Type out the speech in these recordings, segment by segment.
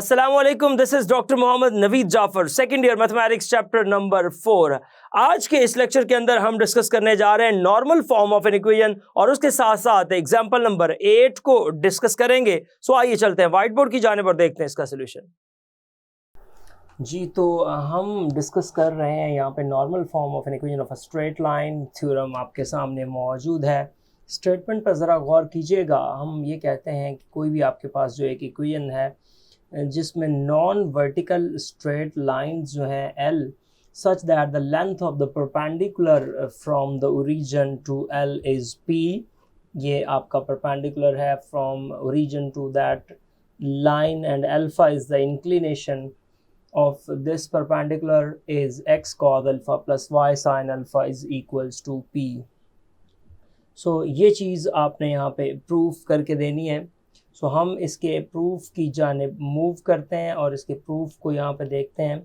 अस्सलाम वालेकुम, this is doctor Mohammad Naveed Jafar, second year mathematics chapter number 4। आज के इस लेक्चर के अंदर हम डिस्कस करने जा रहे हैं normal form of an equation और उसके साथ साथ एग्जांपल नंबर 8 को डिस्कस करेंगे। सो आइए चलते हैं व्हाइट बोर्ड की जानिब और देखते हैं इसका सोल्यूशन। जी, तो हम डिस्कस कर रहे हैं यहाँ पे normal form of an equation of a straight line. Theorem आपके सामने मौजूद है। स्टेटमेंट पर ज़रा गौर कीजिएगा। हम ये कहते हैं कि कोई भी आपके पास जो एक इक्वेशन है जिसमें नॉन वर्टिकल स्ट्रेट लाइंस जो है L such that the length of the perpendicular from the origin to L is P। ये आपका perpendicular है from origin to that line and alpha is the inclination of this perpendicular is x cos alpha plus y sin alpha is equals to P। So ये चीज़ आपने यहाँ पे proof करके देनी है। सो हम इसके प्रूफ की जानिब मूव करते हैं और इसके प्रूफ को यहाँ पे देखते हैं।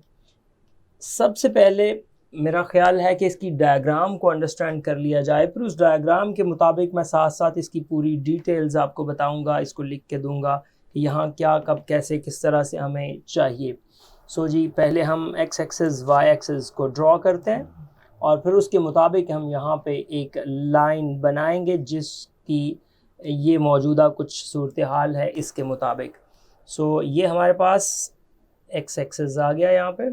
सबसे पहले मेरा ख्याल है कि इसकी डायग्राम को अंडरस्टैंड कर लिया जाए, फिर उस डायग्राम के मुताबिक मैं साथ साथ इसकी पूरी डिटेल्स आपको बताऊंगा, इसको लिख के दूंगा कि यहाँ क्या कब कैसे किस तरह से हमें चाहिए। सो जी, पहले हम एक्स एक्सिस वाई एक्सिस को ड्रॉ करते हैं और फिर उसके मुताबिक हम यहाँ पे एक लाइन बनाएंगे जिसकी ये मौजूदा कुछ सूरत हाल है इसके मुताबिक। सो ये हमारे पास एक्स एक्सिस आ गया यहाँ पे।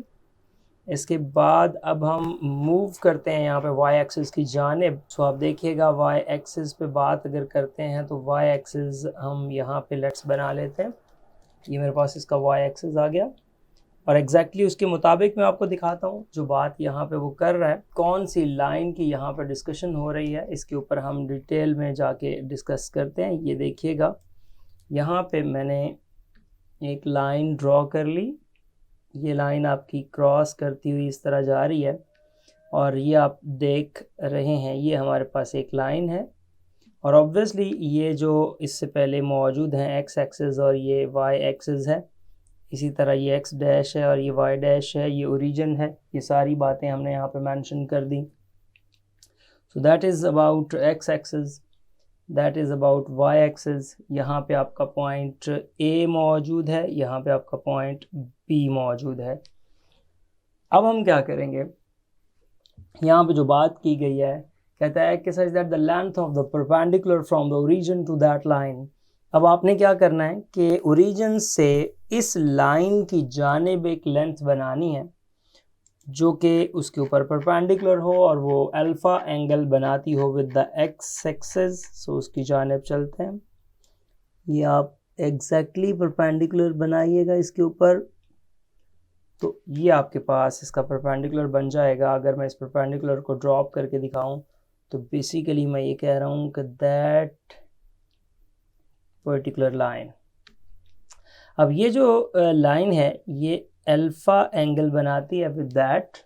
इसके बाद अब हम मूव करते हैं यहाँ पे वाई एक्सिस की जानिब। सो आप देखिएगा वाई एक्सिस पे बात अगर करते हैं तो वाई एक्सिस हम यहाँ पे लेट्स बना लेते हैं। ये मेरे पास इसका वाई एक्सिस आ गया और एग्जैक्टली उसके मुताबिक मैं आपको दिखाता हूँ जो बात यहाँ पे वो कर रहा है। कौन सी लाइन की यहाँ पे डिस्कशन हो रही है इसके ऊपर हम डिटेल में जाके डिस्कस करते हैं। ये देखिएगा, यहाँ पे मैंने एक लाइन ड्रॉ कर ली। ये लाइन आपकी क्रॉस करती हुई इस तरह जा रही है और ये आप देख रहे हैं ये हमारे पास एक लाइन है और ऑब्वियसली ये जो इससे पहले मौजूद हैं एक्स एक्सिस और ये वाई एक्सिस है, इसी तरह ये एक्स डैश है और ये वाई डैश है, ये ओरिजिन है। ये सारी बातें हमने यहाँ पे मेंशन कर दी। So that is about X axis, that is about Y axis. यहाँ पे आपका पॉइंट ए मौजूद है, यहाँ पे आपका पॉइंट बी मौजूद है। अब हम क्या करेंगे, यहाँ पे जो बात की गई है कहता है कि such that the length of the perpendicular from the origin to that line. अब आपने क्या करना है कि ओरिजिन से इस लाइन की जानिब एक लेंथ बनानी है जो कि उसके ऊपर परपेंडिकुलर हो और वो अल्फ़ा एंगल बनाती हो विद द एक्स एक्सिस। सो उसकी जानिब चलते हैं। ये आप एग्जैक्टली परपेंडिकुलर बनाइएगा इसके ऊपर, तो ये आपके पास इसका परपेंडिकुलर बन जाएगा। अगर मैं इस परपेंडिकुलर को ड्रॉप करके दिखाऊं तो बेसिकली मैं ये कह रहा हूँ कि दैट पर्टिकुलर लाइन। अब ये जो लाइन है ये अल्फ़ा एंगल बनाती है विद दैट।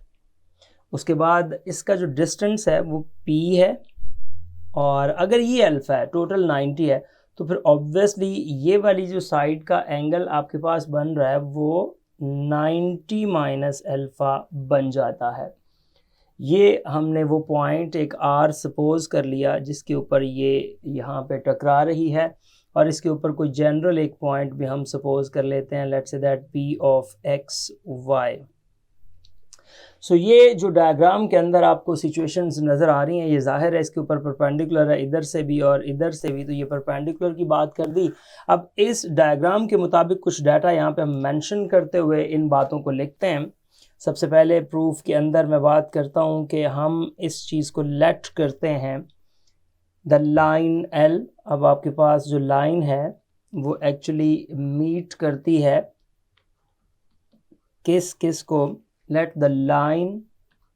उसके बाद इसका जो डिस्टेंस है वो p है और अगर ये अल्फ़ा है, टोटल 90 है, तो फिर ऑब्वियसली ये वाली जो साइड का एंगल आपके पास बन रहा है वो 90 माइनस अल्फ़ा बन जाता है। ये हमने वो पॉइंट एक r सपोज कर लिया जिसके ऊपर ये यहाँ पे टकरा रही है और इसके ऊपर कोई जनरल एक पॉइंट भी हम सपोज कर लेते हैं, let's say that p of x Y. So ये जो डायग्राम के अंदर आपको सिचुएशंस नज़र आ रही हैं ये जाहिर है इसके ऊपर परपेंडिकुलर है, इधर से भी और इधर से भी, तो ये परपेंडिकुलर की बात कर दी। अब इस डायग्राम के मुताबिक कुछ डाटा यहाँ पे हम मेंशन करते हुए इन बातों को लिखते हैं। सबसे पहले प्रूफ के अंदर मैं बात करता हूँ कि हम इस चीज़ को लेट करते हैं द लाइन L। अब आपके पास जो लाइन है वो एक्चुअली मीट करती है किस किस को, लेट द लाइन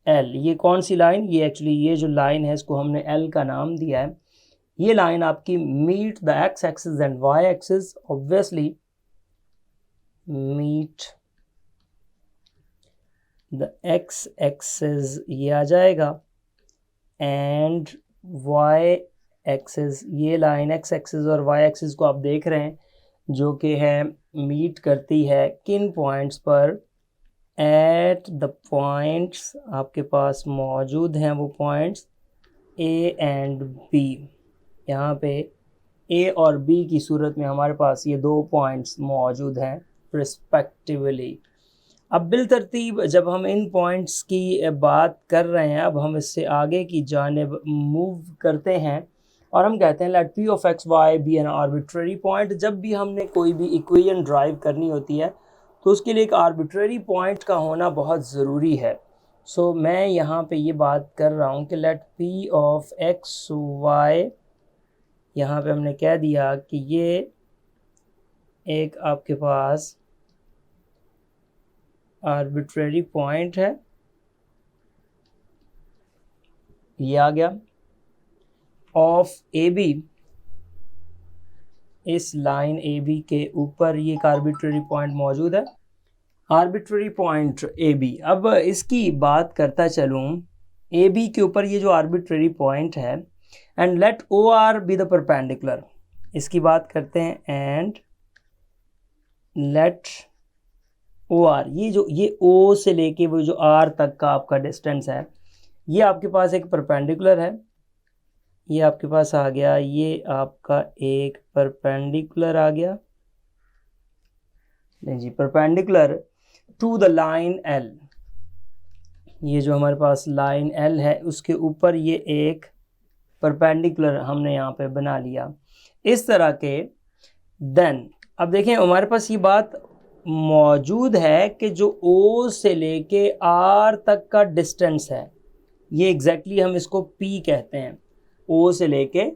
L। ये कौन सी लाइन, ये एक्चुअली ये जो लाइन है इसको हमने L का नाम दिया है। ये लाइन आपकी meet the x axis and y axis, obviously meet the x axis ये आ जाएगा एंड वाई एक्सिस। ये लाइन एक्स एक्सिस और वाई एक्सिस को आप देख रहे हैं जो कि है मीट करती है किन पॉइंट्स पर, एट द पॉइंट्स आपके पास मौजूद हैं वो पॉइंट्स ए एंड बी। यहाँ पे ए और बी की सूरत में हमारे पास ये दो पॉइंट्स मौजूद हैं रिस्पेक्टिवली। अब बिल तरतीब जब हम इन पॉइंट्स की बात कर रहे हैं, अब हम इससे आगे की जानिब मूव करते हैं और हम कहते हैं let P of x y be an arbitrary point. जब भी हमने कोई भी इक्वेशन ड्राइव करनी होती है तो उसके लिए एक आर्बिट्रेरी पॉइंट का होना बहुत ज़रूरी है। सो मैं यहाँ पे ये बात कर रहा हूँ कि let P of x y, यहाँ पे हमने कह दिया कि ये एक आपके पास आर्बिट्रेरी पॉइंट है, ये आ गया। ऑफ ए बी, इस लाइन ए बी के ऊपर ये एक आर्बिट्रेरी पॉइंट मौजूद है, आर्बिट्रेरी पॉइंट ए बी। अब इसकी बात करता चलूँ, ए बी के ऊपर ये जो आर्बिट्रेरी पॉइंट है, and let O R be the perpendicular, इसकी बात करते हैं, एंड लेट ओ आर, ये ओ से लेके वो जो आर तक का आपका डिस्टेंस है, ये आपके पास एक परपेंडिकुलर है, ये आपके पास आ गया, ये आपका एक परपेंडिकुलर आ गया, नहीं जी, perpendicular to the line L. ये जो हमारे पास लाइन एल है उसके ऊपर ये एक परपेंडिकुलर हमने यहाँ पे बना लिया इस तरह के। देन अब देखें हमारे पास ये बात मौजूद है कि जो ओ से लेके आर तक का डिस्टेंस है, ये एग्जैक्टली हम इसको पी कहते हैं। ओ से लेके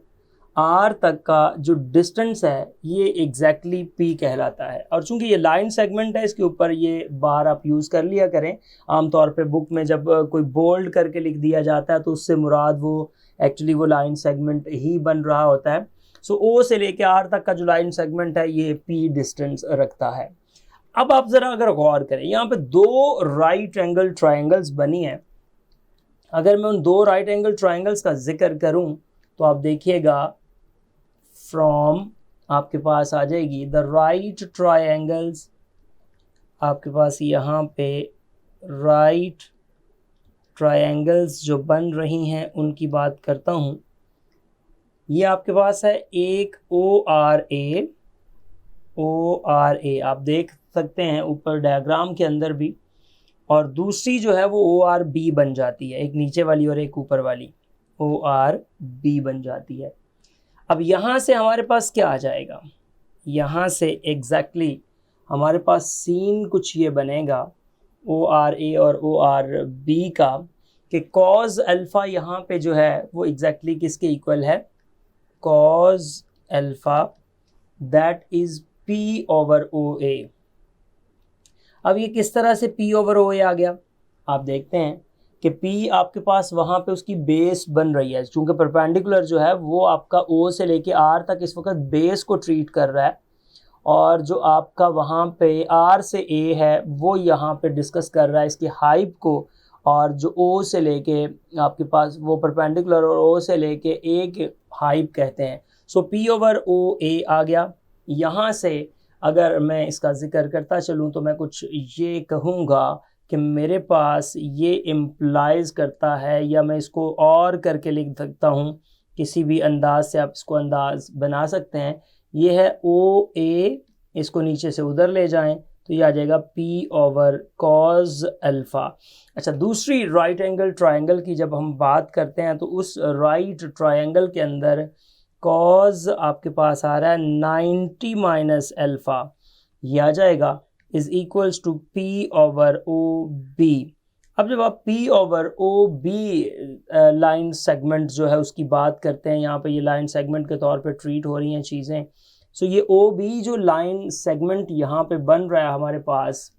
आर तक का जो डिस्टेंस है ये एग्जैक्टली पी कहलाता है। और चूंकि ये लाइन सेगमेंट है, इसके ऊपर ये बार आप यूज़ कर लिया करें। आमतौर पे बुक में जब कोई बोल्ड करके लिख दिया जाता है तो उससे मुराद वो एक्चुअली वो लाइन सेगमेंट ही बन रहा होता है। सो ओ से लेके आर तक का जो लाइन सेगमेंट है ये पी डिस्टेंस रखता है। अब आप ज़रा अगर गौर करें, यहाँ पे दो राइट एंगल ट्राइंगल्स बनी हैं। अगर मैं उन दो राइट एंगल ट्राइंगल्स का जिक्र करूं तो आप देखिएगा फ्रॉम आपके पास आ जाएगी द राइट ट्राइंगल्स, आपके पास यहाँ पे राइट ट्राइंगल्स जो बन रही हैं उनकी बात करता हूँ। ये आपके पास है एक ओ आर ए, आप देख सकते हैं ऊपर डायग्राम के अंदर भी, और दूसरी जो है वो ओ आर बी बन जाती है, एक नीचे वाली और एक ऊपर वाली ओ आर बी बन जाती है। अब यहाँ से हमारे पास क्या आ जाएगा, यहाँ से एग्जैक्टली हमारे पास सीन कुछ ये बनेगा ओ आर ए और ओ आर बी का, कि कॉज अल्फ़ा यहाँ पे जो है वो एग्जैक्टली किसके इक्वल है, cause alpha that is P over O A. अब ये किस तरह से P ओवर ओ ए आ गया, आप देखते हैं कि P आपके पास वहाँ पे उसकी बेस बन रही है, चूँकि परपेंडिकुलर जो है वो आपका O से लेके R तक इस वक्त बेस को ट्रीट कर रहा है, और जो आपका वहाँ पे R से A है वो यहाँ पे डिस्कस कर रहा है इसकी हाइप को, और जो O से लेके आपके पास वो परपेंडिकुलर और O से लेके A के हाइप कहते हैं। सो P ओवर ओ ए आ गया। यहाँ से अगर मैं इसका जिक्र करता चलूँ तो मैं कुछ ये कहूँगा कि मेरे पास ये इम्प्लाइज करता है, या मैं इसको और करके लिख सकता हूँ, किसी भी अंदाज से आप इसको अंदाज बना सकते हैं। ये है ओ ए, इसको नीचे से उधर ले जाएं तो ये आ जाएगा P ओवर कॉज अल्फ़ा। अच्छा, दूसरी राइट एंगल ट्रायंगल की जब हम बात करते हैं तो उस राइट ट्रायंगल के अंदर कॉज आपके पास आ रहा है 90 माइनस अल्फ़ा, ये आ जाएगा is equals to P over O B. अब जब आप P over O B line segment जो है उसकी बात करते हैं, यहाँ पे ये लाइन सेगमेंट के तौर पे ट्रीट हो रही हैं चीज़ें। सो ये ओ बी जो लाइन सेगमेंट यहाँ पे बन रहा है हमारे पास,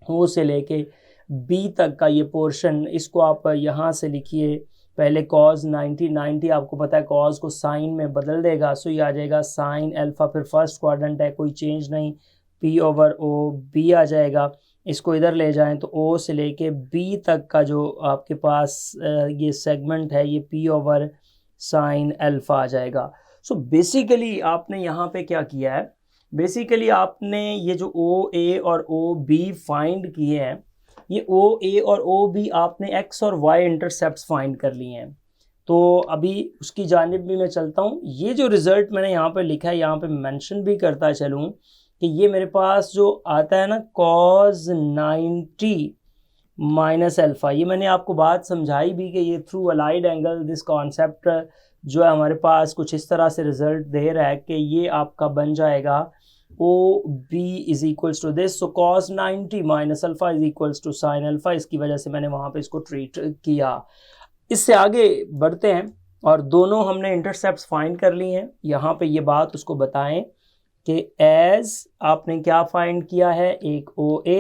ओ से लेके बी तक का ये पोर्शन, इसको आप यहाँ से लिखिए पहले कॉज 90 आपको पता है कॉज को साइन में बदल देगा, सो ये आ जाएगा साइन अल्फ़ा, फिर फर्स्ट क्वाड्रेंट है कोई चेंज नहीं, P ओवर ओ बी आ जाएगा। इसको इधर ले जाएं तो O से लेके B तक का जो आपके पास ये सेगमेंट है ये P ओवर साइन अल्फ़ा आ जाएगा। सो बेसिकली आपने यहाँ पे क्या किया है, बेसिकली आपने ये जो OA और OB फाइंड किए हैं, ये OA और OB आपने X और Y इंटरसेप्ट्स फाइंड कर लिए हैं। तो अभी उसकी जानिब भी मैं चलता हूँ। ये जो रिज़ल्ट मैंने यहाँ पे लिखा है, यहाँ पे मेंशन भी करता चलूँ कि ये मेरे पास जो आता है ना cos 90 माइनस अल्फ़ा, ये मैंने आपको बात समझाई भी कि ये through allied angle this concept जो है हमारे पास कुछ इस तरह से रिजल्ट दे रहा है कि ये आपका बन जाएगा O B is equals to this, so cos 90 minus alpha is equals to sine alpha. इसकी वजह से मैंने वहाँ पे इसको ट्रीट किया। इससे आगे बढ़ते हैं और दोनों हमने इंटरसेप्ट्स फाइंड कर ली हैं। यहाँ पे ये बात उसको बताएं कि एज आपने क्या फाइंड किया है, एक ओ ए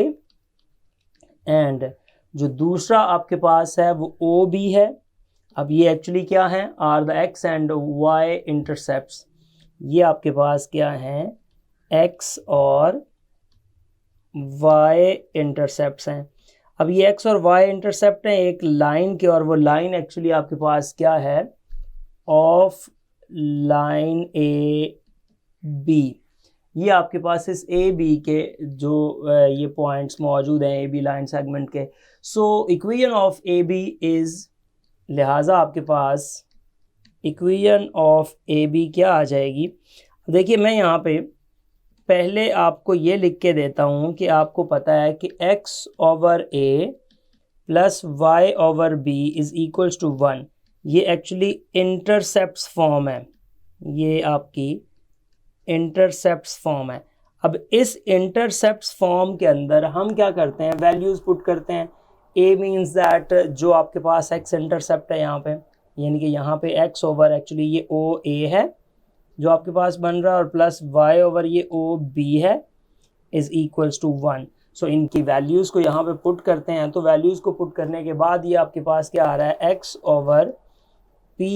एंड जो दूसरा आपके पास है वो ओ बी है। अब ये एक्चुअली क्या है, are the x and y intercepts. ये आपके पास क्या हैं, एक्स और वाई इंटरसेप्ट्स हैं। अब ये एक्स और वाई इंटरसेप्ट हैं एक लाइन के, और वो लाइन एक्चुअली आपके पास क्या है, ऑफ लाइन ए बी। ये आपके पास इस ए बी के जो ये पॉइंट्स मौजूद हैं ए बी लाइन सेगमेंट के। So equation of A B is, लिहाजा आपके पास इक्वेशन ऑफ ए बी क्या आ जाएगी। देखिए मैं यहाँ पे पहले आपको ये लिख के देता हूँ कि आपको पता है कि x over a plus y over b is equals to 1। ये एक्चुअली इंटरसेप्ट्स फॉर्म है, ये आपकी इंटरसेप्ट्स फॉर्म है। अब इस इंटरसेप्ट्स फॉर्म के अंदर हम क्या करते हैं, वैल्यूज़ पुट करते हैं। a मीन्स दैट जो आपके पास x इंटरसेप्ट है यहाँ पे, यानी कि यहाँ पे x ओवर एक्चुअली ये ओ ए है जो आपके पास बन रहा है, और प्लस y ओवर ये ओ बी है इज़ इक्वल्स टू 1। सो इनकी वैल्यूज़ को यहाँ पे पुट करते हैं। तो वैल्यूज़ को पुट करने के बाद ये आपके पास क्या आ रहा है, x over p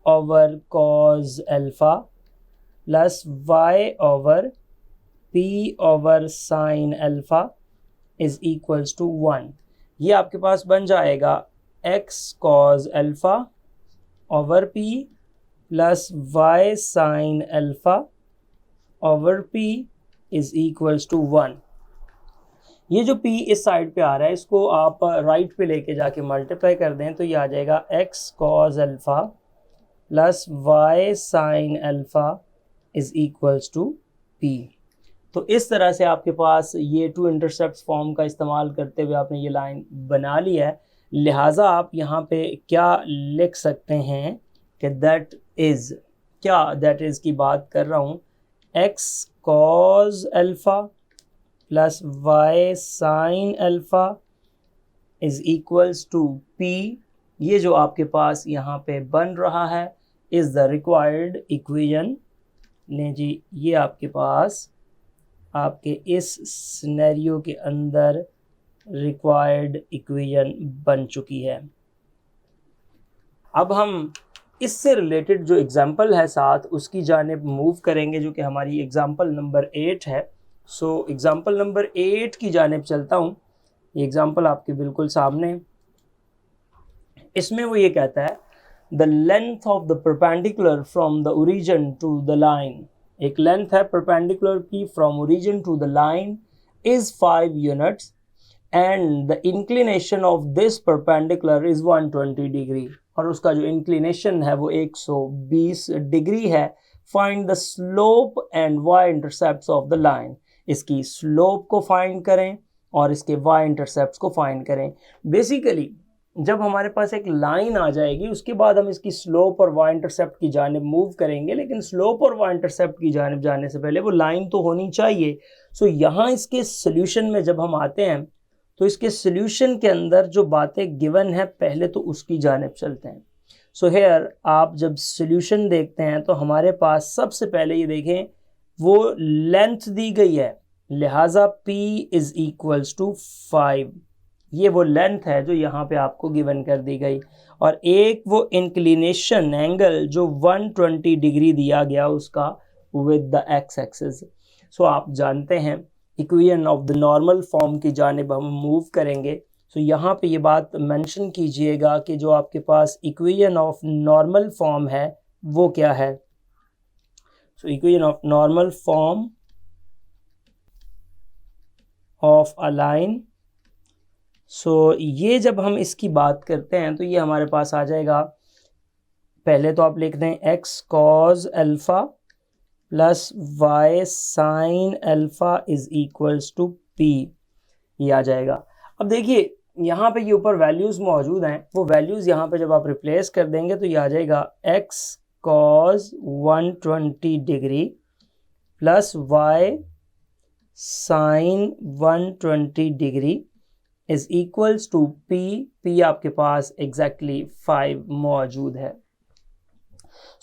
over cos alpha plus y over p over sine alpha is equals to 1। ये आपके पास बन जाएगा x cos alpha over p plus y sine alpha over p is equals to 1। ये जो p इस side पे आ रहा है इसको आप राइट पे लेके जाके मल्टीप्लाई कर दें तो ये आ जाएगा x cos alpha plus y sine alpha is equals to p। तो इस तरह से आपके पास ये टू इंटरसेप्ट्स फॉर्म का इस्तेमाल करते हुए आपने ये लाइन बना ली है। लिहाजा आप यहाँ पे क्या लिख सकते हैं कि दैट इज़, क्या दैट इज़ की बात कर रहा हूँ, x cos alpha plus y sine alpha is equals to p। ये जो आपके पास यहाँ पे बन रहा है इज़ द रिक्वायर्ड इक्वेशन। लें जी, ये आपके पास आपके इस सिनेरियो के अंदर रिक्वायर्ड इक्वेशन बन चुकी है। अब हम इससे रिलेटेड जो एग्जांपल है साथ उसकी जानिब मूव करेंगे जो कि हमारी एग्जांपल नंबर 8 है। सो एग्जांपल नंबर 8 की जानिब चलता हूँ। ये एग्जांपल आपके बिल्कुल सामने, इसमें वो ये कहता है the length of the perpendicular from the origin to the line. एक लेंथ है परपेंडिकुलर की from origin to the line is 5 units and the inclination of this perpendicular is 120 degree, और उसका जो इंक्लिनेशन है वो 120 डिग्री है। Find the slope and y intercepts of the line. इसकी स्लोप को फाइंड करें और इसके वाई इंटरसेप्ट्स को फाइंड करें। बेसिकली जब हमारे पास एक लाइन आ जाएगी उसके बाद हम इसकी स्लोप और वाई इंटरसेप्ट की जानिब मूव करेंगे, लेकिन स्लोप और वाई इंटरसेप्ट की जानिब जाने से पहले वो लाइन तो होनी चाहिए। सो यहाँ इसके सोल्यूशन में जब हम आते हैं तो इसके सोल्यूशन के अंदर जो बातें गिवन है पहले तो उसकी जानिब चलते हैं। सो हेयर आप जब सोल्यूशन देखते हैं तो हमारे पास सबसे पहले ये देखें वो लेंथ दी गई है, लिहाजा p इज़ इक्वल्स टू 5। ये वो लेंथ है जो यहाँ पे आपको गिवन कर दी गई, और एक वो इंक्लिनेशन एंगल जो 120 डिग्री दिया गया उसका विद द एक्स एक्सिस। सो आप जानते हैं equation of the normal form की जानिब हम मूव करेंगे। सो यहाँ पे ये बात मेंशन कीजिएगा कि जो आपके पास इक्वेशन ऑफ नॉर्मल फॉर्म है वो क्या है। So equation of normal form of a line, so ये जब हम इसकी बात करते हैं तो ये हमारे पास आ जाएगा, पहले तो आप लिख दें x cos alpha plus y sine alpha is equals to p, ये आ जाएगा। अब देखिए यहाँ पे ये ऊपर वैल्यूज़ मौजूद हैं, वो वैल्यूज़ यहाँ पे जब आप रिप्लेस कर देंगे तो ये आ जाएगा x cos 120 degree plus y sin 120 degree is equals to p आपके पास एग्जैक्टली 5 मौजूद है।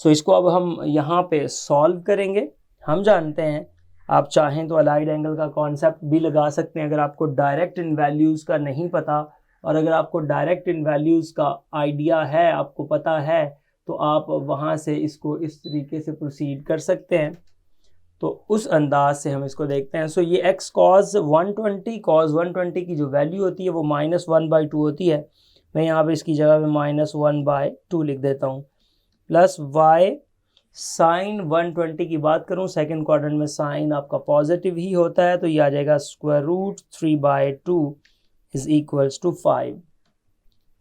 सो इसको अब हम यहाँ पे सॉल्व करेंगे। हम जानते हैं, आप चाहें तो अलाइड एंगल का कॉन्सेप्ट भी लगा सकते हैं अगर आपको डायरेक्ट इन वैल्यूज़ का नहीं पता, और अगर आपको डायरेक्ट इन वैल्यूज़ का आइडिया है, आपको पता है, तो आप वहाँ से इसको इस तरीके से प्रोसीड कर सकते हैं। तो उस अंदाज से हम इसको देखते हैं। सो ये x cos 120 की जो वैल्यू होती है वो -1/2 होती है। मैं यहाँ पे इसकी जगह पे -1/2 लिख देता हूँ, प्लस y साइन 120 की बात करूं, सेकंड क्वाड्रेंट में साइन आपका पॉजिटिव ही होता है, तो ये आ जाएगा √3/2 इज इक्वल्स टू 5।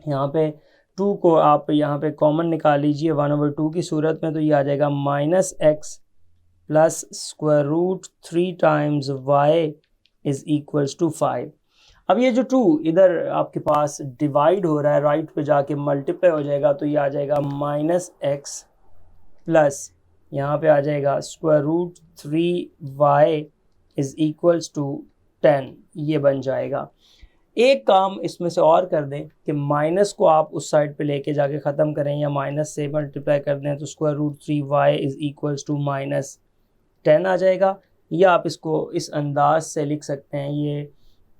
यहाँ पे 2 को आप यहाँ पे कॉमन निकाल लीजिए 1/2 की सूरत में, तो ये आ जाएगा -x plus √3 times y is equals to 5। अब ये जो 2 इधर आपके पास डिवाइड हो रहा है, राइट पे जाके मल्टीप्लाई हो जाएगा, तो ये आ जाएगा -x प्लस यहाँ पे आ जाएगा √3y इज इक्वल्स टू 10, ये बन जाएगा। एक काम इसमें से और कर दें कि माइनस को आप उस साइड पे लेके जाके ख़त्म करें या माइनस से मल्टीप्लाई कर दें, तो √3y इज इक्वल्स टू -10 आ जाएगा। या आप इसको इस अंदाज से लिख सकते हैं, ये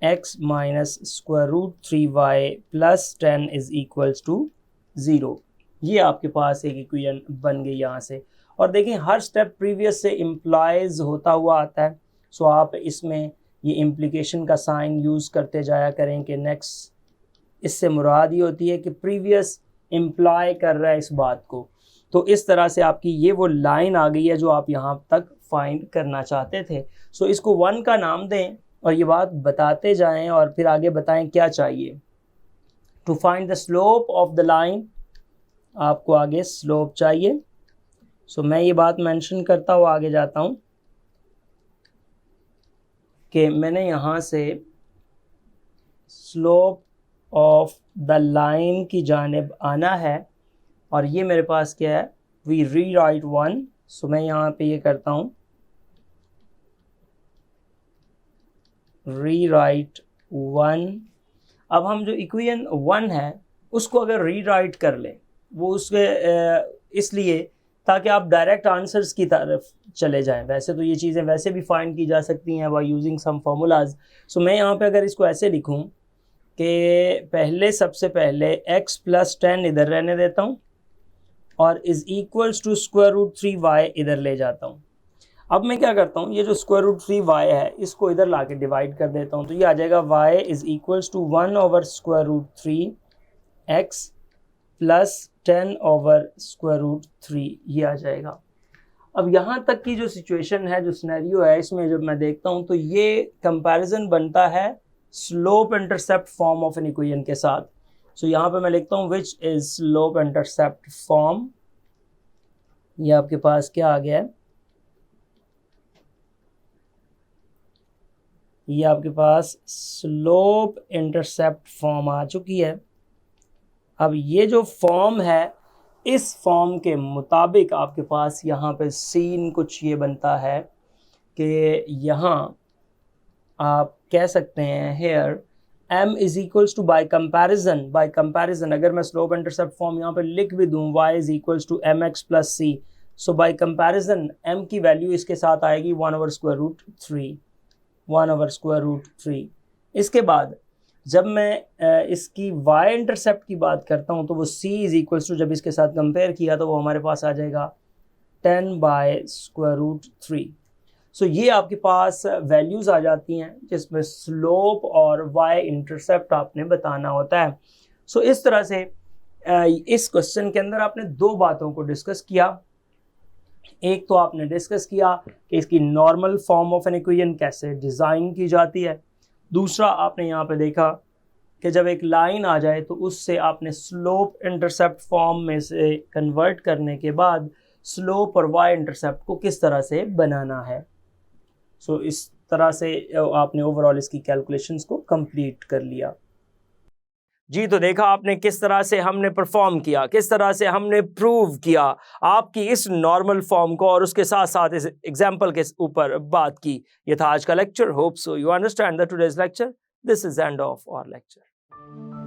x minus √3y plus 10 is equals to 0। ये आपके पास एक इक्वेशन बन गई यहाँ से। और देखें हर स्टेप प्रीवियस से इम्प्लाइज होता हुआ आता है, सो आप इसमें ये इम्प्लीकेशन का साइन यूज़ करते जाया करें कि नेक्स्ट, इससे मुराद ये होती है कि प्रीवियस इम्प्लाई कर रहा है इस बात को। तो इस तरह से आपकी ये वो लाइन आ गई है जो आप यहाँ तक फाइंड करना चाहते थे। सो इसको 1 का नाम दें और ये बात बताते जाएं और फिर आगे बताएं क्या चाहिए। To find the slope of the line, आपको आगे स्लोप चाहिए। सो मैं ये बात मेंशन करता हुआ आगे जाता हूँ कि मैंने यहाँ से स्लोप ऑफ द लाइन की जानिब आना है, और ये मेरे पास क्या है, वी री राइट 1। सो मैं यहाँ पे ये करता हूँ, री राइट 1। अब हम जो इक्वेशन 1 है उसको अगर री राइट कर लें, वो उसके इसलिए ताकि आप डायरेक्ट आंसर्स की तरफ चले जाएं। वैसे तो ये चीज़ें वैसे भी फाइंड की जा सकती हैं बाय यूजिंग सम फार्मूलाज। सो मैं यहाँ पे अगर इसको ऐसे लिखूँ कि पहले सबसे पहले x प्लस 10 इधर रहने देता हूँ और इज़ इक्वल्स टू √3y इधर ले जाता हूँ। अब मैं क्या करता हूँ, ये जो √3y है इसको इधर ला के डिवाइड कर देता हूँ, तो ये आ जाएगा y is equals to 1/√3x प्लस 10/√3, ये आ जाएगा। अब यहाँ तक की जो सिचुएशन है, जो सिनेरियो है, इसमें जब मैं देखता हूँ तो ये कंपैरिजन बनता है slope intercept form of an equation के साथ। सो यहाँ पे मैं लिखता हूँ which is slope intercept form. ये आपके पास क्या आ गया है, ये आपके पास स्लोप इंटरसेप्ट फॉर्म आ चुकी है। अब ये जो फॉर्म है, इस फॉर्म के मुताबिक आपके पास यहाँ पे सीन कुछ ये बनता है कि यहाँ आप कह सकते हैं here m is equals to by comparison अगर मैं स्लोप इंटरसेप्ट फॉर्म यहाँ पे लिख भी दूँ y is equals to mx plus c। So by comparison m की वैल्यू इसके साथ आएगी 1/√3। इसके बाद जब मैं इसकी y इंटरसेप्ट की बात करता हूँ तो वो c इज इक्वल्स टू, जब इसके साथ कंपेयर किया तो वो हमारे पास आ जाएगा 10/√3। सो ये आपके पास वैल्यूज़ आ जाती हैं जिसमें स्लोप और y इंटरसेप्ट आपने बताना होता है। सो इस तरह से इस क्वेश्चन के अंदर आपने दो बातों को डिस्कस किया। एक तो आपने डिस्कस किया कि इसकी normal form of an equation कैसे डिज़ाइन की जाती है। दूसरा आपने यहाँ पे देखा कि जब एक लाइन आ जाए तो उससे आपने स्लोप इंटरसेप्ट फॉर्म में से कन्वर्ट करने के बाद स्लोप और वाई इंटरसेप्ट को किस तरह से बनाना है। सो इस तरह से आपने ओवरऑल इसकी कैलकुलेशंस को कंप्लीट कर लिया। जी, तो देखा आपने किस तरह से हमने परफॉर्म किया, किस तरह से हमने प्रूव किया आपकी इस नॉर्मल फॉर्म को, और उसके साथ साथ इस एग्जाम्पल के ऊपर बात की। ये था आज का lecture. Hope so you understand the today's lecture. This is end of our lecture.